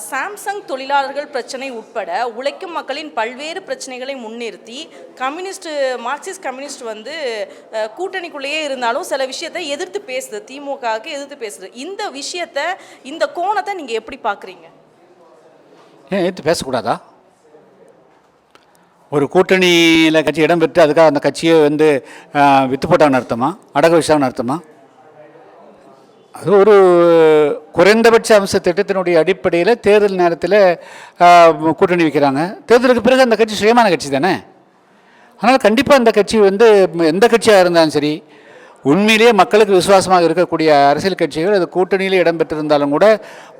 Samsung தொழிலாளர்கள் பிரச்சனை உட்பட உழைக்கும் மக்களின் பல்வேறு பிரச்சனைகளை முன்னிறுத்தி மார்க்சிஸ்ட் கம்யூனிஸ்ட் வந்து கூட்டணிக்குள்ளேயே இருந்தாலும் சில விஷயத்தை எதிர்த்து பேசுது, திமுகவுக்கு எதிர்த்து பேசுது. இந்த விஷயத்தை, இந்த கோணத்தை நீங்கள் எப்படி பார்க்குறீங்க? ஏன் எதிர்த்து பேசக்கூடாதா? ஒரு கூட்டணியில் கட்சி இடம் பெற்று அதுக்காக அந்த கட்சியை வந்து வித்து போட்டான்னு அர்த்தமா, அடக வச்சான்னு அர்த்தமா? அது ஒரு குறைந்தபட்ச அம்ச திட்டத்தினுடைய அடிப்படையில் தேர்தல் நேரத்தில் கூட்டணி வைக்கிறாங்க. தேர்தலுக்கு பிறகு அந்த கட்சி சுயமான கட்சி தானே. அதனால் கண்டிப்பாக அந்த கட்சி வந்து எந்த கட்சியாக இருந்தாலும் சரி, உண்மையிலேயே மக்களுக்கு விசுவாசமாக இருக்கக்கூடிய அரசியல் கட்சிகள் அது கூட்டணியிலே இடம்பெற்றிருந்தாலும் கூட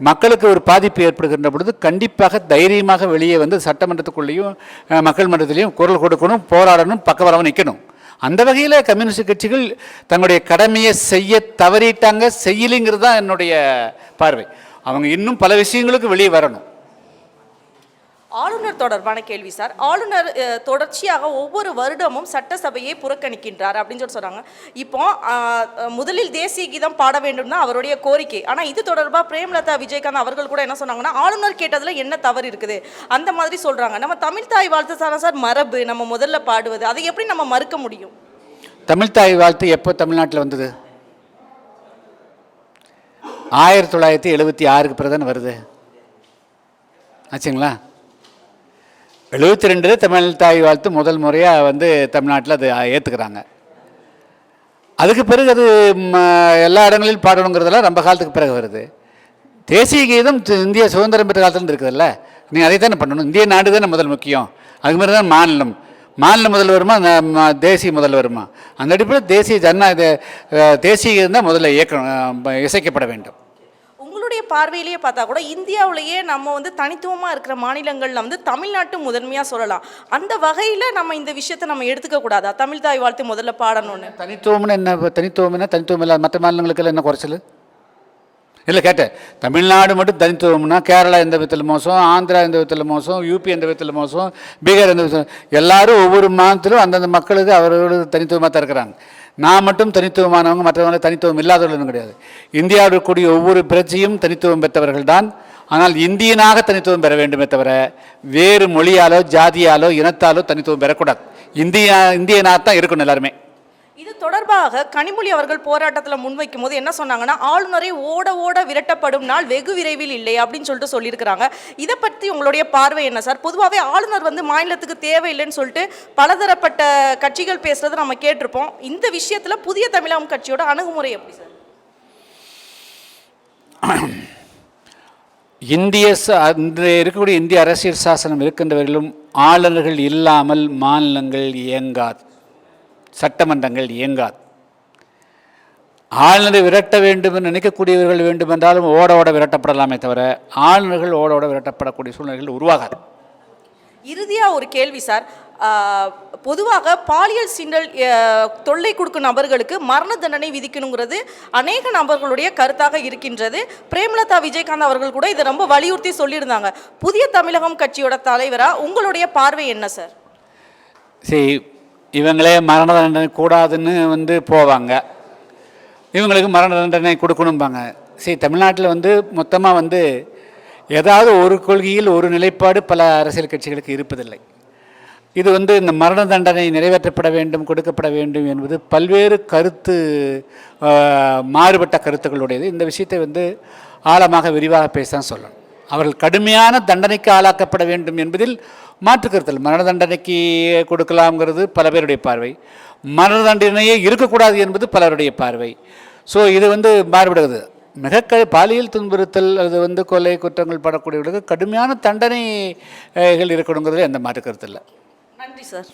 மக்களுக்கு ஒரு பாதிப்பு ஏற்படுகின்ற பொழுது கண்டிப்பாக தைரியமாக வெளியே வந்து சட்டமன்றத்துக்குள்ளேயும் மக்கள் மன்றத்திலையும் குரல் கொடுக்கணும், போராடணும், பக்கபலமாக நிற்கணும். அந்த வகையில் கம்யூனிஸ்ட் கட்சிகள் தங்களுடைய கடமையை செய்ய தவறிட்டாங்க, செய்யலைங்கிறது தான் என்னுடைய பார்வை. அவங்க இன்னும் பல விஷயங்களுக்கு வெளியே வரணும். ஆளுநர் தொடர்பான கேள்வி சார். ஆளுநர் தொடர்ச்சியாக ஒவ்வொரு வருடமும் சட்டசபையை புறக்கணிக்கின்றார் அப்படின்னு சொல்லி சொல்கிறாங்க. இப்போ முதலில் தேசிய கீதம் பாட வேண்டும் தான் அவருடைய கோரிக்கை. ஆனால் இது தொடர்பாக பிரேமலதா விஜயகாந்த் அவர்கள் கூட என்ன சொன்னாங்கன்னா, ஆளுநர் கேட்டதில் என்ன தவறு இருக்குது அந்த மாதிரி சொல்கிறாங்க. நம்ம தமிழ் தாய் வாழ்த்து தானே சார் மரபு, நம்ம முதல்ல பாடுவது, அதை எப்படி நம்ம மறுக்க முடியும்? தமிழ் தாய் வாழ்த்து எப்போ தமிழ்நாட்டில் வந்தது? 1976க்கு பிறகு தானே வருது ஆச்சுங்களா? 72 தமிழ் தாய் வாழ்த்து முதல் முறையாக வந்து தமிழ்நாட்டில் அது ஏற்றுக்கிறாங்க. அதுக்கு பிறகு அது எல்லா இடங்களிலும் பாடணுங்கிறதெல்லாம் ரொம்ப காலத்துக்கு பிறகு வருது. தேசிய கீதம் இந்திய சுதந்திரம் பெற்ற காலத்துலேருந்து இருக்குதுல்ல, நீங்கள் அதை தானே பண்ணணும். இந்திய நாடு தானே முதல் முக்கியம். அதுக்கு மாதிரி தான் மாநில முதல் வருமா தேசிய முதல் வருமா? அந்த அடிப்படையில் தேசிய கீதம் தான் முதல்ல இசைக்கப்பட வேண்டும். பார்வையிலேயே பார்த்தா கூட இந்தியாவிலேயே நம்ம வந்து தனித்துவமாக இருக்கிற மாநிலங்களில் வந்து தமிழ்நாட்டு முதன்மையாக சொல்லலாம். அந்த வகையில் நம்ம இந்த விஷயத்தை நம்ம எடுத்துக்க கூடாதா? தமிழ் தாய் வாழ்த்து முதல்ல பாடணும்னு. தனித்துவம்னு என்ன? தனித்துவம் இல்லாத மற்ற மாநிலங்களுக்கெல்லாம் என்ன குறைச்சல் இல்லை கேட்டேன். தமிழ்நாடு மட்டும் தனித்துவம்னா கேரளா எந்த விதத்தில் மோசம், ஆந்திரா எந்த விதத்தில் மோசம், யூபி எந்த விதத்தில் மோசம், பீகார் எந்த விதத்தில், எல்லாரும் ஒவ்வொரு மாநிலத்திலும் அந்தந்த மக்களுக்கு அவர்களுக்கு தனித்துவமாக தான் இருக்கிறாங்க. நான் மட்டும் தனித்துவமானவங்க, மற்றவங்க தனித்துவம் இல்லாதவர்களும் கிடையாது. இந்தியாவில் இருக்கக்கூடிய ஒவ்வொரு பிரஜையும் தனித்துவம் பெற்றவர்கள் தான். ஆனால் இந்தியனாக தனித்துவம் பெற வேண்டுமே தவிர வேறு மொழியாலோ ஜாதியாலோ இனத்தாலோ தனித்துவம் பெறக்கூடாது. இந்தியனாக தான் இருக்கணும் எல்லாருமே. இது தொடர்பாக கனிமொழி அவர்கள் போராட்டத்தில் முன்வைக்கும் போது என்ன சொன்னாங்கன்னா, ஆளுநரை ஓட ஓட விரட்டப்படும் நாள் வெகு விரைவில் இல்லை அப்படின்னு சொல்லிட்டு சொல்லியிருக்கிறாங்க. இதை பற்றி உங்களுடைய பார்வை என்ன சார்? பொதுவாகவே ஆளுநர் வந்து மாநிலத்துக்கு தேவையில்லைன்னு சொல்லிட்டு பலதரப்பட்ட கட்சிகள் பேசுறது நம்ம கேட்டிருப்போம். இந்த விஷயத்தில் புதிய தமிழகம் கட்சியோட அணுகுமுறை எப்படி சார்? இருக்கக்கூடிய இந்திய அரசியல் சாசனம் இருக்கின்றவர்களும் ஆளுநர்கள் இல்லாமல் மாநிலங்கள் இயங்காது, சட்டமன்றங்கள் இயங்காது. ஆளுநரை விரட்ட வேண்டும் என்று நினைக்கக்கூடியவர்கள் வேண்டுமென்றாலும் ஓட ஓட விரட்டப்படலாமே தவிர ஆளுநர்கள் ஓட ஓட விரட்டப்படக்கூடிய சூழ்நிலைகள் உருவாகாது. இறுதியாக ஒரு கேள்வி சார். பொதுவாக பாலியல் சீண்டல் தொல்லை கொடுக்கும் நபர்களுக்கு மரண தண்டனை விதிக்கணுங்கிறது அநேக நபர்களுடைய கருத்தாக இருக்கின்றது. பிரேமலதா விஜயகாந்த் அவர்கள் கூட இதை ரொம்ப வலியுறுத்தி சொல்லியிருந்தாங்க. புதிய தமிழகம் கட்சியோட தலைவராக உங்களுடைய பார்வை என்ன சார்? சரி, இவங்களே மரண தண்டனை கூடாதுன்னு வந்து போவாங்க, இவங்களுக்கு மரண தண்டனை கொடுக்கணும்பாங்க. சரி, தமிழ்நாட்டில் வந்து மொத்தமாக வந்து ஏதாவது ஒரு கொள்கையில் ஒரு நிலைப்பாடு பல அரசியல் கட்சிகளுக்கு இருப்பதில்லை. இது வந்து இந்த மரண தண்டனை நிறைவேற்றப்பட வேண்டும், கொடுக்கப்பட வேண்டும் என்பது பல்வேறு மாறுபட்ட கருத்துக்களுடையது. இந்த விஷயத்தை வந்து ஆழமாக விரிவாக பேசதான் சொல்லணும். அவர்கள் கடுமையான தண்டனைக்கு ஆளாக்கப்பட வேண்டும் என்பதில் மாற்று கருத்தல். மரண தண்டனைக்கு கொடுக்கலாம்ங்கிறது பல பேருடைய பார்வை, மரண தண்டனையே இருக்கக்கூடாது என்பது பலருடைய பார்வை. ஸோ இது வந்து மாறுபடுகிறது. பாலியல் துன்புறுத்தல் அது வந்து கொலை குற்றங்கள் படக்கூடியவர்களுக்கு கடுமையான தண்டனைகள் இருக்கணுங்கிறது எந்த மாற்று கருத்து இல்லை. நன்றி சார்.